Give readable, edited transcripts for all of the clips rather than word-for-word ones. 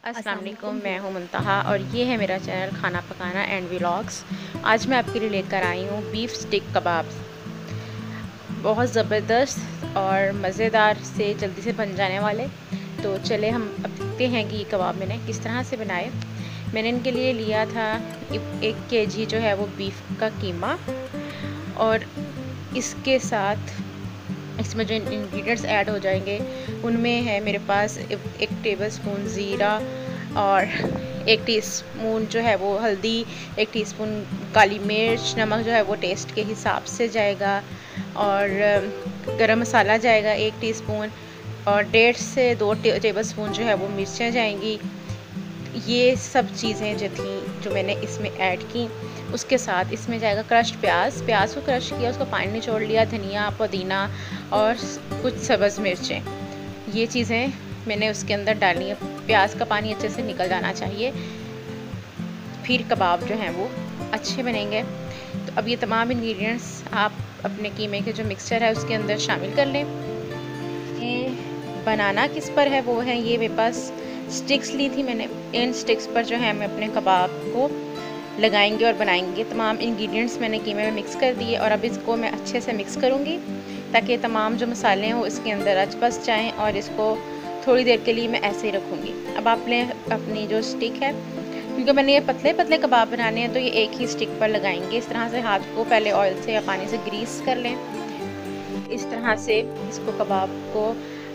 अस्सलाम वालेकुम, मैं हूं मुंतहा और ये है मेरा चैनल खाना पकाना एंड व्लॉग्स। आज मैं आपके लिए लेकर आई हूँ बीफ स्टिक कबाब्स। बहुत ज़बरदस्त और मज़ेदार से जल्दी से बन जाने वाले। तो चले हम अब देखते हैं कि ये कबाब मैंने किस तरह से बनाए। मैंने इनके लिए लिया था 1 kg जो है वो बीफ का कीमा, और इसके साथ इसमें जो इंग्रेडिएंट्स ऐड हो जाएंगे उनमें है मेरे पास 1 टेबलस्पून ज़ीरा, और 1 टीस्पून जो है वो हल्दी, 1 टीस्पून काली मिर्च, नमक जो है वो टेस्ट के हिसाब से जाएगा, और गरम मसाला जाएगा 1 टीस्पून, और 1.5 से 2 टेबलस्पून जो है वो मिर्चें जाएंगी। ये सब चीज़ें जो थी जो मैंने इसमें ऐड की। उसके साथ इसमें जाएगा क्रश्ड प्याज को क्रश किया, उसको पानी निचोड़ लिया, धनिया, पुदीना और कुछ सब्ज़ मिर्चें। ये चीज़ें मैंने उसके अंदर डालनी है। प्याज का पानी अच्छे से निकल जाना चाहिए, फिर कबाब जो हैं वो अच्छे बनेंगे। तो अब ये तमाम इंग्रेडिएंट्स आप अपने कीमे के जो मिक्सचर है उसके अंदर शामिल कर लें। ये बनाना किस पर है वो है, ये मेरे पास स्टिक्स ली थी मैंने। इन स्टिक्स पर जो है मैं अपने कबाब को लगाएंगे और बनाएंगे। तमाम इंग्रेडिएंट्स मैंने कीमे में मिक्स कर दिए और अब इसको मैं अच्छे से मिक्स करूँगी ताकि तमाम जो मसाले हैं वो इसके अंदर अच बस जाएँ, और इसको थोड़ी देर के लिए मैं ऐसे ही रखूँगी। अब आपने अपनी जो स्टिक है, क्योंकि मैंने ये पतले पतले कबाब बनाने हैं तो ये एक ही स्टिक पर लगाएंगे। इस तरह से हाथ को पहले ऑयल से या पानी से ग्रीस कर लें। इस तरह से इसको कबाब को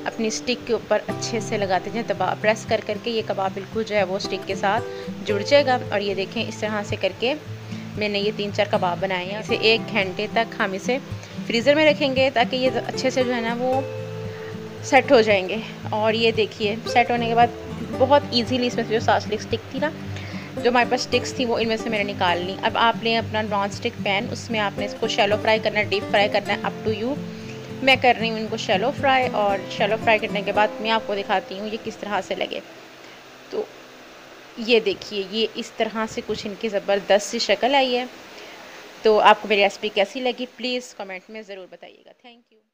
अपनी स्टिक के ऊपर अच्छे से लगाते जाएं, दबा प्रेस कर करके ये कबाब बिल्कुल जो है वो स्टिक के साथ जुड़ जाएगा। और ये देखें, इस तरह से करके मैंने ये 3-4 कबाब बनाए हैं। इसे 1 घंटे तक हम इसे फ्रीज़र में रखेंगे ताकि ये अच्छे से जो है ना वो सेट हो जाएंगे। और ये देखिए, सेट होने के बाद बहुत ईजीली इसमें से जो सास्लिक स्टिक थी ना, जो हमारे पास स्टिक्स थी वो इनमें से मैंने निकाल ली। अब आप लें अपना नॉन स्टिक पैन, उसमें आपने इसको शैलो फ्राई करना है, डीप फ्राई करना है, अप टू यू। मैं कर रही हूँ इनको शैलो फ्राई, और शैलो फ्राई करने के बाद मैं आपको दिखाती हूँ ये किस तरह से लगे। तो ये देखिए, ये इस तरह से कुछ इनकी ज़बरदस्त सी शक्ल आई है। तो आपको मेरी रेसिपी कैसी लगी प्लीज़ कमेंट में ज़रूर बताइएगा। Thank you.